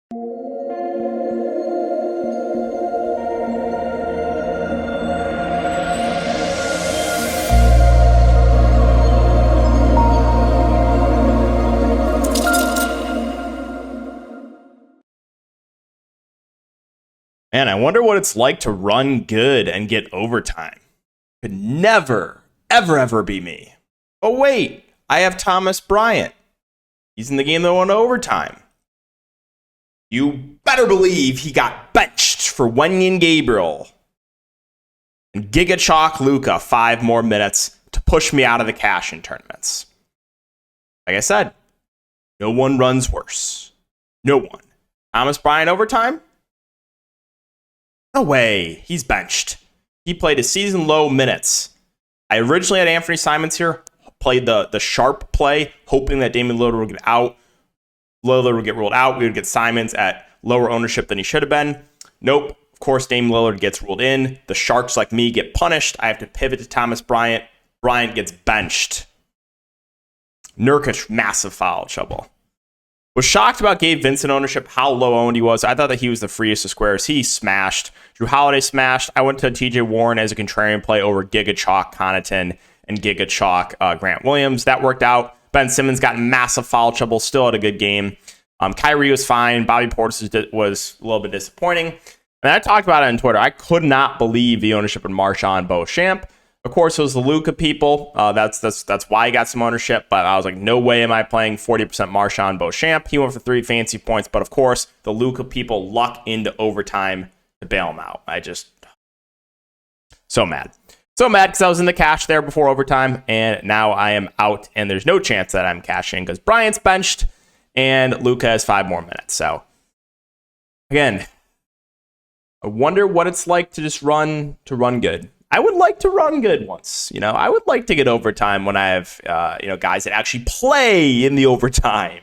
Man, I wonder what it's like to run good and get overtime. Could never, ever be me. Oh, wait, I have Thomas Bryant. He's in the game that won overtime. You better believe he got benched for Wenyen Gabriel. And Giga Chalk Luka 5 more minutes to push me out of the cash-in tournaments. Like I said, no one runs worse. No one. Thomas Bryant overtime? No way. He's benched. He played his season-low minutes. I originally had Anthony Simons here, played the sharp play, hoping that Damian Lillard would get out. Lillard would get ruled out. We would get Simons at lower ownership than he should have been. Nope. Of course, Damian Lillard gets ruled in. The Sharks, like me, get punished. I have to pivot to Thomas Bryant. Bryant gets benched. Nurkic, massive foul trouble. Was shocked about Gabe Vincent ownership, how low owned he was. I thought that he was the freest of squares. He smashed. Drew Holiday smashed. I went to TJ Warren as a contrarian play over Giga Chalk Connaughton and Giga Chalk Grant Williams. That worked out. Ben Simmons got massive foul trouble, still had a good game. Kyrie was fine. Bobby Portis was a little bit disappointing. And I talked about it on Twitter. I could not believe the ownership of Marshawn Beauchamp. Of course, it was the Luka people. That's why he got some ownership. But I was like, no way am I playing 40% Marshawn Beauchamp. He went for 3 fancy points. But of course, the Luka people luck into overtime to bail him out. So mad. So mad because I was in the cash there before overtime. And now I am out. And there's no chance that I'm cashing because Bryant's benched. And Luka has 5 more minutes. So, again, I wonder what it's like to just run good. I would like to run good once. I would like to get overtime when I have, guys that actually play in the overtime.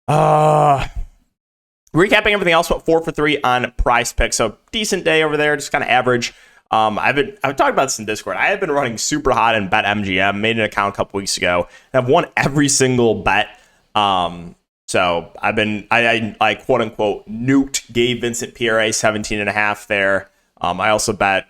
Recapping everything else, but 4 for 3 on Prize Picks. So decent day over there, just kind of average. I've talked about this in Discord. I have been running super hot in BetMGM. Made an account a couple weeks ago. And I've won every single bet. So I quote unquote nuked Gabe Vincent PRA 17.5 there. I also bet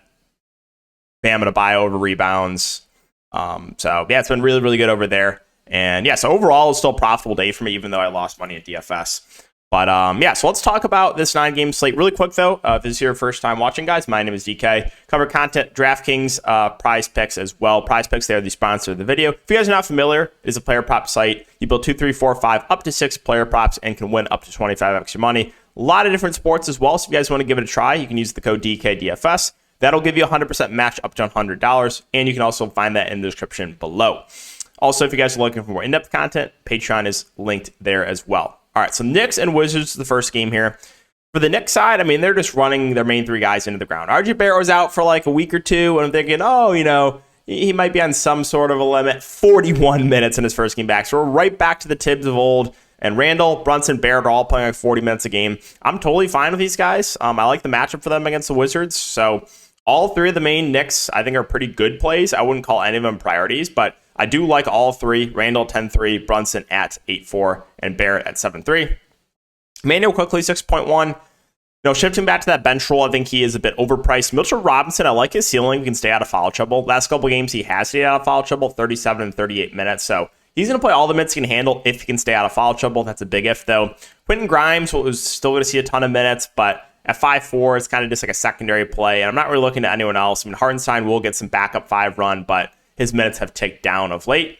Bam Adebayo over rebounds. So yeah, it's been really, really good over there. And yeah, so overall it's still a profitable day for me, even though I lost money at DFS. But so let's talk about this 9-game slate really quick though. If this is your first time watching, guys, my name is DK. Cover content, DraftKings, Prize Picks as well. Prize Picks, they're the sponsor of the video. If you guys are not familiar, it is a player prop site. You build 2, 3, 4, 5, up to 6 player props and can win up to 25x your money. A lot of different sports as well. So if you guys want to give it a try, you can use the code DKDFS. That'll give you a 100% match up to $100. And you can also find that in the description below. Also, if you guys are looking for more in-depth content, Patreon is linked there as well. All right, so Knicks and Wizards, the first game here. For the Knicks side, they're just running their main 3 guys into the ground. RJ Barrett was out for like a week or 2, and I'm thinking, he might be on some sort of a limit. 41 minutes in his first game back. So we're right back to the Tibbs of old. And Randall, Brunson, Barrett are all playing like 40 minutes a game. I'm totally fine with these guys. I like the matchup for them against the Wizards. So all 3 of the main Knicks, I think, are pretty good plays. I wouldn't call any of them priorities, but I do like all 3. Randall 10-3, Brunson at 8-4, and Barrett at 7-3. Manuel quickly 6.1. Shifting back to that bench role, I think he is a bit overpriced. Mitchell Robinson, I like his ceiling. He can stay out of foul trouble. Last couple games, he has stayed out of foul trouble, 37 and 38 minutes. So he's going to play all the minutes he can handle if he can stay out of foul trouble. That's a big if, though. Quentin Grimes was still going to see a ton of minutes, but at 5-4, it's kind of just like a secondary play. And I'm not really looking at anyone else. Hartenstein will get some backup 5 run, but his minutes have ticked down of late.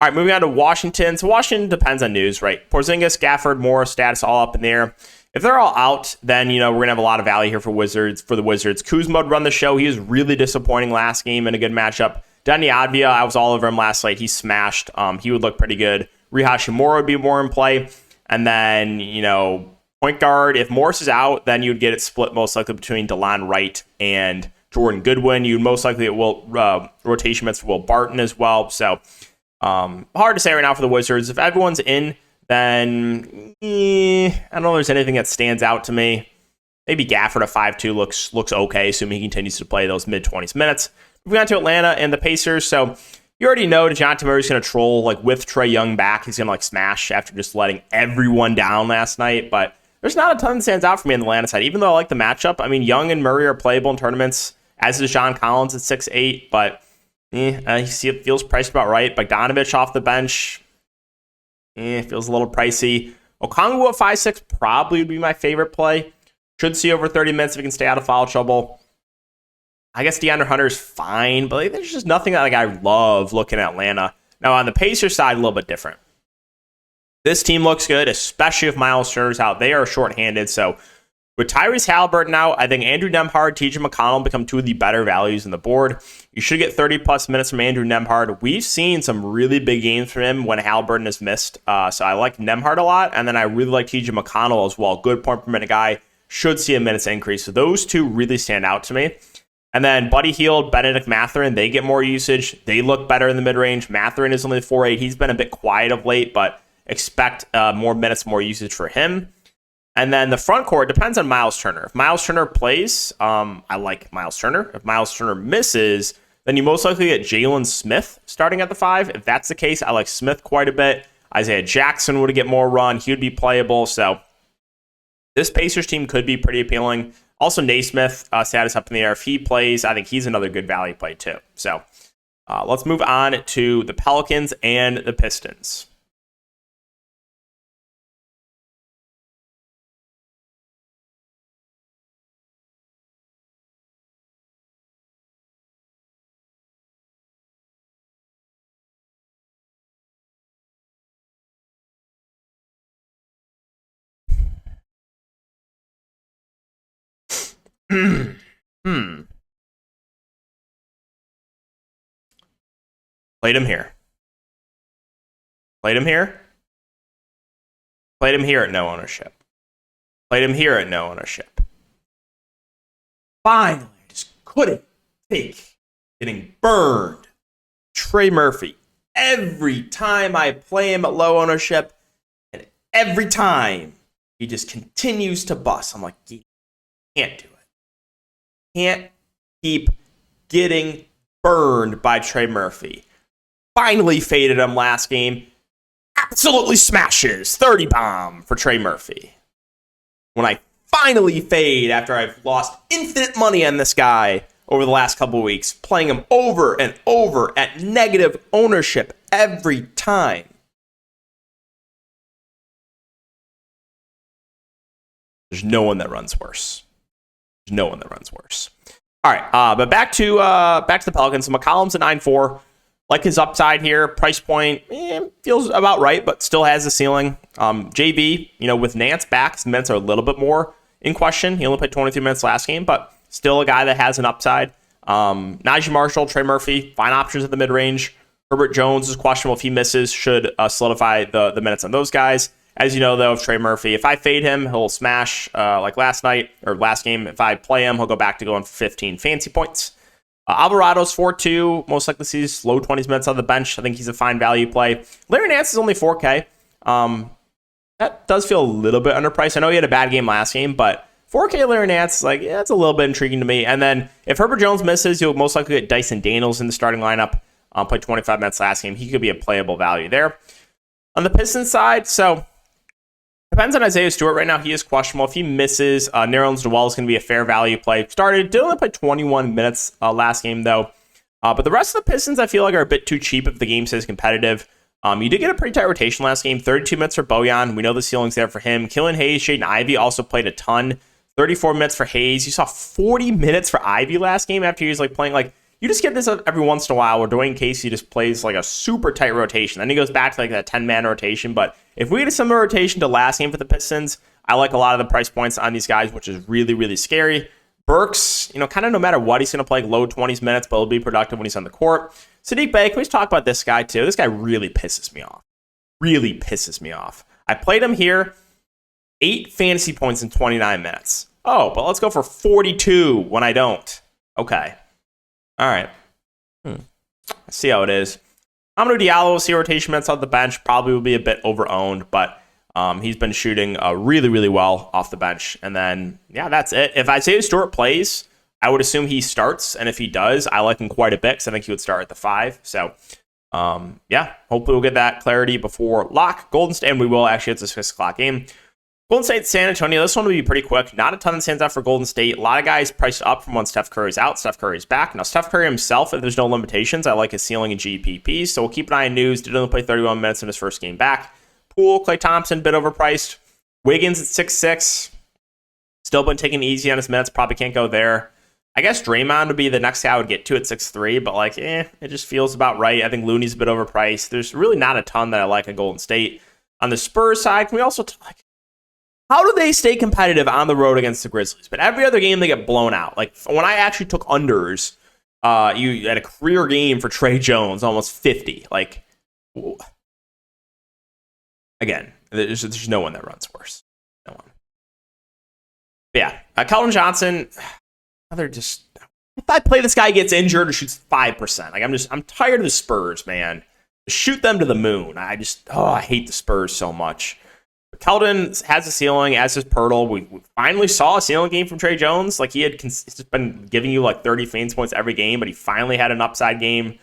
All right, moving on to Washington. So Washington depends on news, right? Porzingis, Gafford, Morris, status all up in the air. If they're all out, then, we're going to have a lot of value here for the Wizards. Kuzma would run the show. He was really disappointing last game in a good matchup. Deni Avdija, I was all over him last night. He smashed. He would look pretty good. Rui Hachimura would be more in play. And then, point guard, if Morris is out, then you would get it split most likely between DeLon Wright and Jordan Goodwin. You'd most likely rotation minutes for Will Barton as well. So hard to say right now for the Wizards. If everyone's in, then I don't know if there's anything that stands out to me. Maybe Gafford at 5-2 looks okay, assuming he continues to play those mid-20s minutes. Moving on to Atlanta and the Pacers. So you already know DeJounte Murray's going to troll with Trae Young back. He's going to smash after just letting everyone down last night. But there's not a ton that stands out for me on the Atlanta side, even though I like the matchup. I mean, Young and Murray are playable in tournaments, as is John Collins at 6'8", but he feels priced about right. Bogdanovich off the bench, feels a little pricey. Okongwu at 5'6" probably would be my favorite play. Should see over 30 minutes if he can stay out of foul trouble. I guess DeAndre Hunter is fine, but there's just nothing that I love looking at Atlanta. Now, on the Pacers side, a little bit different. This team looks good, especially if Miles Turner's out. They are shorthanded, so with Tyrese Halliburton out, I think Andrew Nembhard, TJ McConnell become two of the better values on the board. You should get 30-plus minutes from Andrew Nembhard. We've seen some really big games from him when Halliburton has missed, so I like Nembhard a lot, and then I really like TJ McConnell as well. Good point-per-minute guy. Should see a minutes increase. So those two really stand out to me. And then Buddy Hield, Benedict Mathurin, they get more usage. They look better in the mid-range. Mathurin is only 4'8". He's been a bit quiet of late, but expect more minutes, more usage for him. And then the front court depends on Miles Turner. If Miles Turner plays, I like Miles Turner. If Miles Turner misses, then you most likely get Jalen Smith starting at the 5. If that's the case, I like Smith quite a bit. Isaiah Jackson would get more run. He would be playable. So this Pacers team could be pretty appealing. Also, Naismith, status up in the air. If he plays, I think he's another good value play too. So let's move on to the Pelicans and the Pistons. Played him here. Played him here. Played him here at no ownership. Played him here at no ownership. Finally, I just couldn't take getting burned. Trey Murphy. Every time I play him at low ownership, and every time he just continues to bust. I'm like, you can't do it. Can't keep getting burned by Trey Murphy. Finally faded him last game. Absolutely smashes. 30 bomb for Trey Murphy. When I finally fade after I've lost infinite money on this guy over the last couple of weeks, playing him over and over at negative ownership every time. There's no one that runs worse. There's no one that runs worse. All right, but back to the Pelicans. So McCollum's at 9.4. Like his upside here, price point feels about right, but still has a ceiling. JB, with Nance back, his minutes are a little bit more in question. He only played 23 minutes last game, but still a guy that has an upside. Najee Marshall, Trey Murphy, fine options at the mid-range. Herbert Jones is questionable. If he misses, should solidify the minutes on those guys. As you know, though, of Trey Murphy, if I fade him, he'll smash like last night or last game. If I play him, he'll go back to going for 15 fancy points. Alvarado's 4.2. Most likely sees low 20s minutes on the bench. I think he's a fine value play. Larry Nance is only 4K. That does feel a little bit underpriced. I know he had a bad game last game, but 4K Larry Nance, it's a little bit intriguing to me. And then if Herbert Jones misses, you'll most likely get Dyson Daniels in the starting lineup. Played 25 minutes last game. He could be a playable value there. On the Pistons side, so depends on Isaiah Stewart right now. He is questionable. If he misses, Nerlens Noel is going to be a fair value play. Did only play 21 minutes last game, though. But the rest of the Pistons, I feel like, are a bit too cheap if the game stays competitive. You did get a pretty tight rotation last game. 32 minutes for Bojan. We know the ceiling's there for him. Killian Hayes, Shaden Ivey also played a ton. 34 minutes for Hayes. You saw 40 minutes for Ivey last game after he was playing you just get this every once in a while where Dwayne Casey just plays a super tight rotation. Then he goes back to that 10-man rotation. But if we get a similar rotation to last game for the Pistons, I like a lot of the price points on these guys, which is really, really scary. Burks, kind of no matter what, he's going to play low 20s minutes, but he'll be productive when he's on the court. Saddiq Bey, can we talk about this guy too? This guy really pisses me off. Really pisses me off. I played him here, 8 fantasy points in 29 minutes. Oh, but let's go for 42 when I don't. Okay. All right. I see how it is. Amadou Diallo will see rotation minutes off the bench. Probably will be a bit over-owned, but he's been shooting really, really well off the bench. And then, that's it. If Isaiah Stewart plays, I would assume he starts. And if he does, I like him quite a bit because I think he would start at the 5. So, hopefully we'll get that clarity before lock. Golden State, and we will actually. It's a 6 o'clock game. Golden State, San Antonio. This one will be pretty quick. Not a ton that stands out for Golden State. A lot of guys priced up from when Steph Curry's out. Steph Curry's back. Now, Steph Curry himself, if there's no limitations, I like his ceiling in GPP. So we'll keep an eye on news. Did only play 31 minutes in his first game back. Poole, Klay Thompson, bit overpriced. Wiggins at 6'6". Still been taking it easy on his minutes. Probably can't go there. I guess Draymond would be the next guy I would get to at 6'3", but it just feels about right. I think Looney's a bit overpriced. There's really not a ton that I like at Golden State. On the Spurs side, can we also talk? How do they stay competitive on the road against the Grizzlies? But every other game they get blown out. Like when I actually took unders, you had a career game for Trey Jones, almost 50. Like, again, there's no one that runs worse. No one. But yeah, Keldon Johnson. If I play this guy gets injured or shoots 5%. Like I'm tired of the Spurs, man. Shoot them to the moon. I hate the Spurs so much. Keldon has a ceiling, as his Pirtle. We finally saw a ceiling game from Trey Jones. Like he's just been giving you like 30 fantasy points every game, but he finally had an upside game.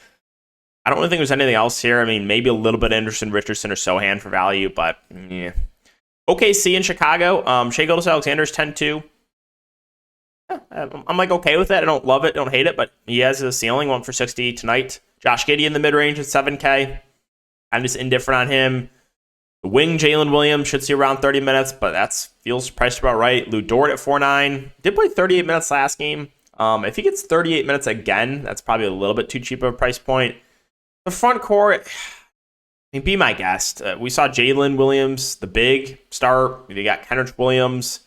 I don't really think there's anything else here. I mean, maybe a little bit of Anderson, Richardson, or Sohan for value, but yeah. OKC in Chicago. Shai Gilgeous-Alexander's 10-2. Yeah, I'm like okay with that. I don't love it, don't hate it, but he has a ceiling, 1 for 60 tonight. Josh Giddey in the mid-range at 7K. I'm just indifferent on him. The wing, Jalen Williams, should see around 30 minutes, but that feels priced about right. Lou Dort at 4.9. Did play 38 minutes last game. If he gets 38 minutes again, that's probably a little bit too cheap of a price point. The front court, be my guest. We saw Jalen Williams, the big start. You got Kenrich Williams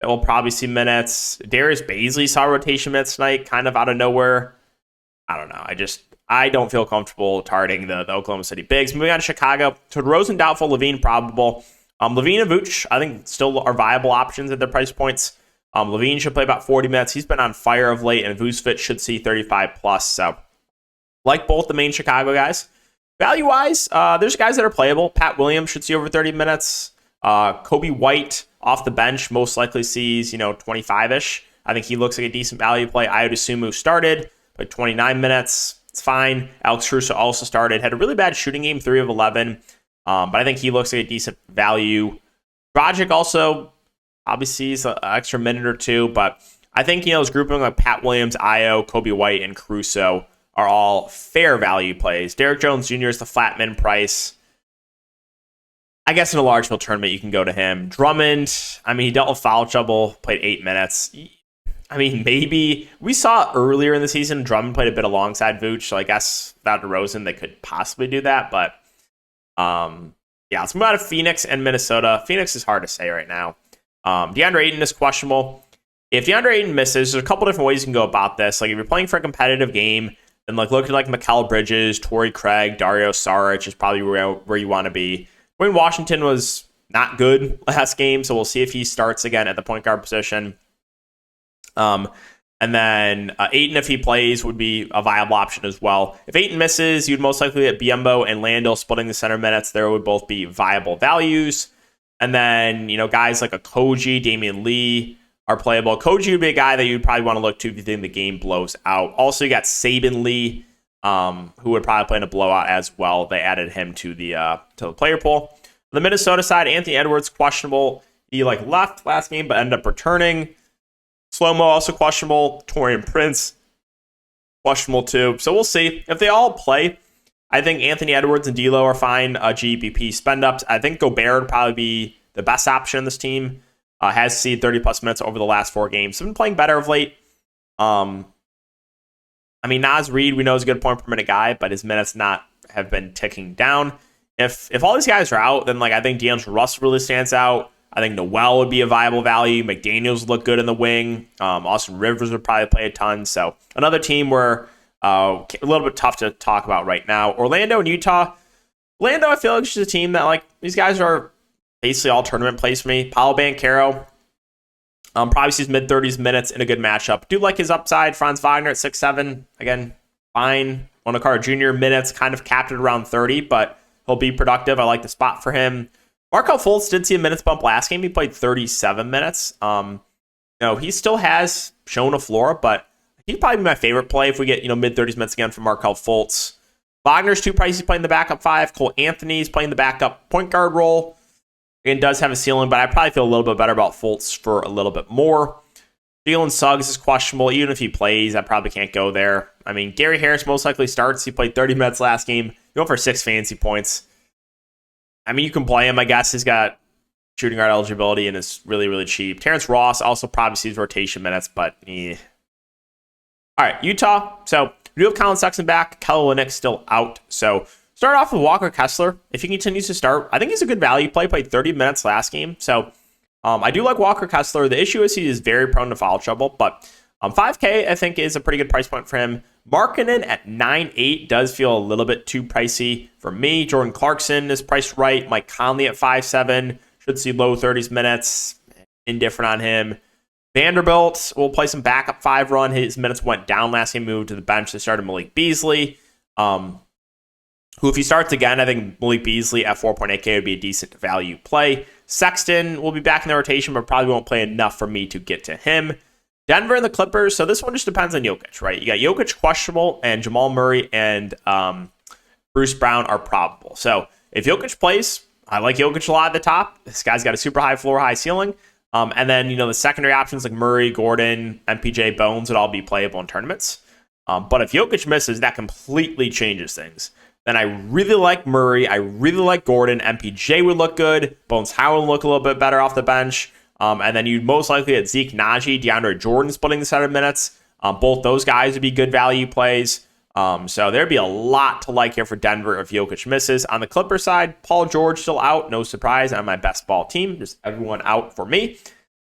that will probably see minutes. Darius Bazley saw rotation minutes tonight, kind of out of nowhere. I don't know. I don't feel comfortable targeting the Oklahoma City Bigs. Moving on to Chicago. So Rosen doubtful, Levine probable. Levine and Vooch, I think, still are viable options at their price points. Levine should play about 40 minutes. He's been on fire of late, and Vucevic should see 35 plus. So, like both the main Chicago guys. Value-wise, there's guys that are playable. Pat Williams should see over 30 minutes. Kobe White off the bench most likely sees 25-ish. I think he looks like a decent value play. Ayo Dosunmu started, but 29 minutes. It's fine. Alex Caruso also started. Had a really bad shooting game, 3 of 11. But I think he looks like a decent value. Dragic also probably sees an extra minute or two. But I think, his grouping like Pat Williams, Ayo, Kobe White, and Caruso are all fair value plays. Derrick Jones Jr. is the flat min price. I guess in a large field tournament, you can go to him. Drummond, he dealt with foul trouble, played 8 minutes. Maybe we saw earlier in the season, Drummond played a bit alongside Vooch, so I guess without DeRozan, they could possibly do that. But let's move on to Phoenix and Minnesota. Phoenix is hard to say right now. DeAndre Ayton is questionable. If DeAndre Ayton misses, there's a couple different ways you can go about this. Like if you're playing for a competitive game, then look at Mikal Bridges, Torrey Craig, Dario Saric is probably where you want to be. Wayne Washington was not good last game, so we'll see if he starts again at the point guard position. And then Ayton, if he plays, would be a viable option as well. If Ayton misses, you'd most likely get Biyombo and Landale splitting the center minutes. There would both be viable values. And then, guys like a Koji, Damian Lee are playable. Koji would be a guy that you'd probably want to look to if you think the game blows out. Also, you got Saban Lee, who would probably play in a blowout as well. They added him to the player pool. On the Minnesota side, Anthony Edwards, questionable. He left last game, but ended up returning. Slow-mo also questionable. Taurean Prince, questionable too. So we'll see. If they all play, I think Anthony Edwards and D'Lo are fine. GPP spend-ups. I think Gobert would probably be the best option in this team. Has seen 30-plus minutes over the last 4 games. So been playing better of late. Naz Reid, we know is a good point per minute guy, but his minutes have been ticking down. If all these guys are out, then I think D'Angelo Russell really stands out. I think Noel would be a viable value. McDaniels would look good in the wing. Austin Rivers would probably play a ton. So another team where a little bit tough to talk about right now. Orlando and Utah. Orlando, I feel like it's just a team that these guys are basically all tournament plays for me. Paolo Banchero probably sees mid-30s minutes in a good matchup. Do like his upside. Franz Wagner at 6'7". Again, fine. Wendell Jr. minutes kind of capped at around 30, but he'll be productive. I like the spot for him. Markelle Fultz did see a minutes bump last game. He played 37 minutes. He still has shown a floor, but he'd probably be my favorite play if we get mid-30s minutes again from Markelle Fultz. Wagner's too pricey playing the backup 5. Cole Anthony's playing the backup point guard role. Again, does have a ceiling, but I probably feel a little bit better about Fultz for a little bit more. Jalen Suggs is questionable. Even if he plays, I probably can't go there. I mean, Gary Harris most likely starts. He played 30 minutes last game. He went for 6 fantasy points. I mean, you can play him. I guess he's got shooting guard eligibility and is really, really cheap. Terrence Ross also probably sees rotation minutes, but All right, Utah. So we do have Colin Sexton back. Kelly Olynyk still out. So start off with Walker Kessler. If he continues to start, I think he's a good value play. Played 30 minutes last game. So I do like Walker Kessler. The issue is he is very prone to foul trouble, but $5K I think is a pretty good price point for him. Markkanen at 9.8 does feel a little bit too pricey for me. Jordan Clarkson is priced right. Mike Conley at 5.7 should see low 30s minutes. Indifferent on him. Vanderbilt will play some backup 5 run. His minutes went down last game, moved to the bench. They started Malik Beasley, who, if he starts again, I think Malik Beasley at 4.8K would be a decent value play. Sexton will be back in the rotation, but probably won't play enough for me to get to him. Denver and the Clippers. So this one just depends on Jokic, right? You got Jokic questionable, and Jamal Murray and Bruce Brown are probable. So if Jokic plays, I like Jokic a lot at the top. This guy's got a super high floor, high ceiling. And then, the secondary options like Murray, Gordon, MPJ, Bones would all be playable in tournaments. But if Jokic misses, that completely changes things. Then I really like Murray. I really like Gordon. MPJ would look good. Bones Howard would look a little bit better off the bench. And then you'd most likely get Zeke Naji, DeAndre Jordan splitting the 7 minutes. Both those guys would be good value plays. So there'd be a lot to like here for Denver if Jokic misses. On the Clipper side, Paul George still out. No surprise on my best ball team. Just everyone out for me.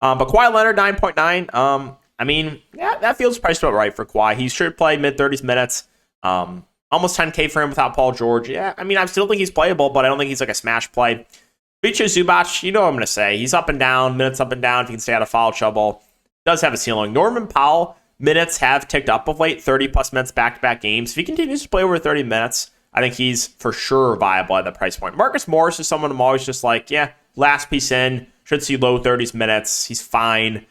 But Kawhi Leonard, 9.9. I mean, yeah, that feels priced about right for Kawhi. He should play mid-30s minutes. Almost 10K for him without Paul George. Yeah, I mean, I still think he's playable, but I don't think he's like a smash play. Vicha Zubac, you know what I'm going to say. He's up and down, minutes up and down if he can stay out of foul trouble. Does have a ceiling. Norman Powell, minutes have ticked up of late, 30-plus minutes back-to-back games. If he continues to play over 30 minutes, I think he's for sure viable at the price point. Marcus Morris is someone I'm always just like, yeah, last piece in, should see low 30s minutes. He's fine.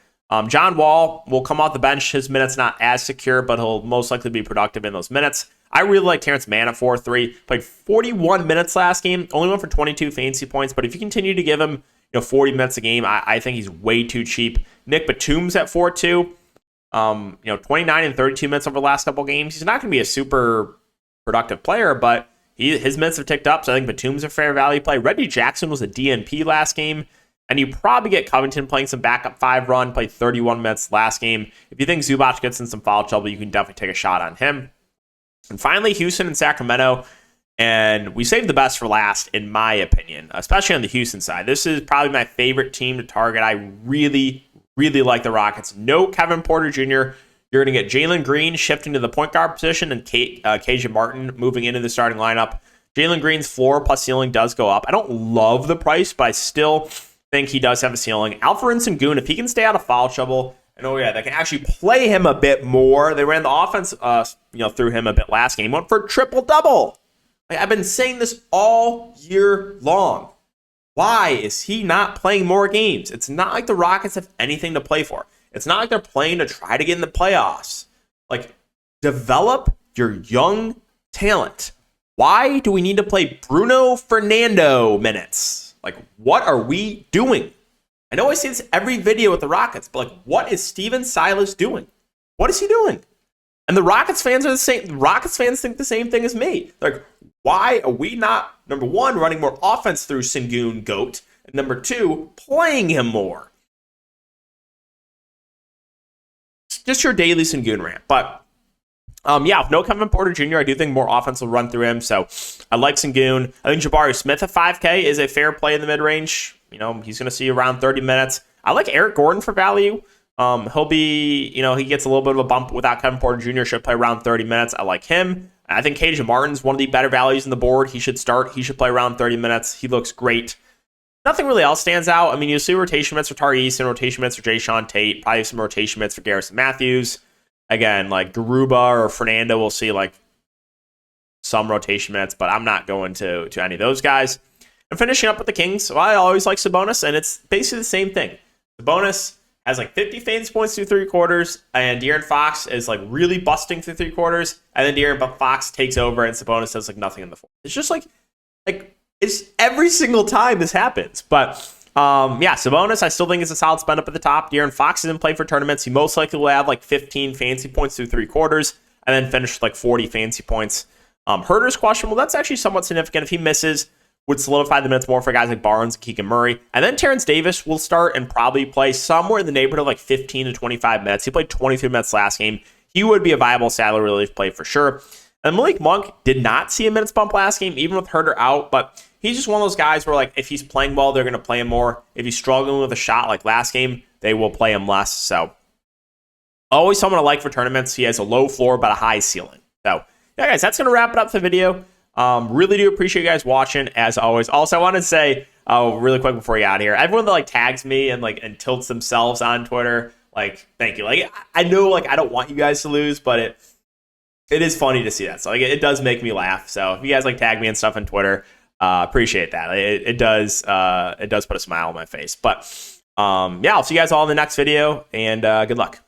John Wall will come off the bench. His minutes not as secure, but he'll most likely be productive in those minutes. I really like Terrence Mann at 4.3. Played 41 minutes last game. Only went for 22 fantasy points. But if you continue to give him 40 minutes a game, I think he's way too cheap. Nick Batum's at 4.2. 29 and 32 minutes over the last couple games. He's not going to be a super productive player, but his minutes have ticked up. So I think Batum's a fair value play. Reggie Jackson was a DNP last game. And you probably get Covington playing some backup 5 run, played 31 minutes last game. If you think Zubac gets in some foul trouble, you can definitely take a shot on him. And finally, Houston and Sacramento. And we saved the best for last, in my opinion, especially on the Houston side. This is probably my favorite team to target. I really, really like the Rockets. No Kevin Porter Jr. You're going to get Jalen Green shifting to the point guard position and KJ Martin moving into the starting lineup. Jalen Green's floor plus ceiling does go up. I don't love the price, but I still think he does have a ceiling. Alperen Sengun, if he can stay out of foul trouble, and they can actually play him a bit more. They ran the offense through him a bit last game. Went for a triple-double. I've been saying this all year long. Why is he not playing more games? It's not like the Rockets have anything to play for. It's not like they're playing to try to get in the playoffs. Develop your young talent. Why do we need to play Bruno Fernando minutes? What are we doing? I know I say this every video with the Rockets, but what is Steven Silas doing? What is he doing? And the Rockets fans are the same. The Rockets fans think the same thing as me. Why are we not, number one, running more offense through Sengun GOAT, and number two, playing him more? Just your daily Sengun rant. But with no Kevin Porter Jr., I do think more offense will run through him. So I like Sengun. I think Jabari Smith at 5K is a fair play in the mid-range. He's going to see around 30 minutes. I like Eric Gordon for value. He'll be, he gets a little bit of a bump without Kevin Porter Jr. Should play around 30 minutes. I like him. I think KJ Martin's one of the better values in the board. He should start. He should play around 30 minutes. He looks great. Nothing really else stands out. I mean, you'll see rotation minutes for Tari Eason, rotation minutes for Jay Sean Tate, probably some rotation minutes for Garrison Matthews. Again, Garuba or Fernando will see some rotation minutes, but I'm not going to any of those guys. And finishing up with the Kings, I always like Sabonis, and it's basically the same thing. Sabonis has 50 fantasy points through 3 quarters, and De'Aaron Fox is really busting through 3 quarters, and then De'Aaron Fox takes over, and Sabonis does nothing in the fourth. It's just it's every single time this happens. But Yeah, Sabonis, I still think is a solid spend up at the top. De'Aaron Fox isn't playing for tournaments. He most likely will have like 15 fantasy points through 3 quarters and then finish with like 40 fantasy points. Herder's questionable. That's actually somewhat significant. If he misses, would solidify the minutes more for guys like Barnes and Keegan Murray. And then Terrence Davis will start and probably play somewhere in the neighborhood of like 15 to 25 minutes. He played 23 minutes last game. He would be a viable salary relief play for sure. And Malik Monk did not see a minutes bump last game, even with Herder out, but he's just one of those guys where, like, if he's playing well, they're going to play him more. If he's struggling with a shot like last game, they will play him less. So, always someone I like for tournaments. He has a low floor but a high ceiling. So, yeah, guys, that's going to wrap it up for the video. Really do appreciate you guys watching, as always. Also, I want to say, really quick before you get out of here, everyone that, like, tags me and tilts themselves on Twitter, like, thank you. Like, I know, like, I don't want you guys to lose, but it is funny to see that. So, like, it does make me laugh. So, if you guys, like, tag me and stuff on Twitter, appreciate that. It does put a smile on my face. But yeah, I'll see you guys all in the next video, and good luck.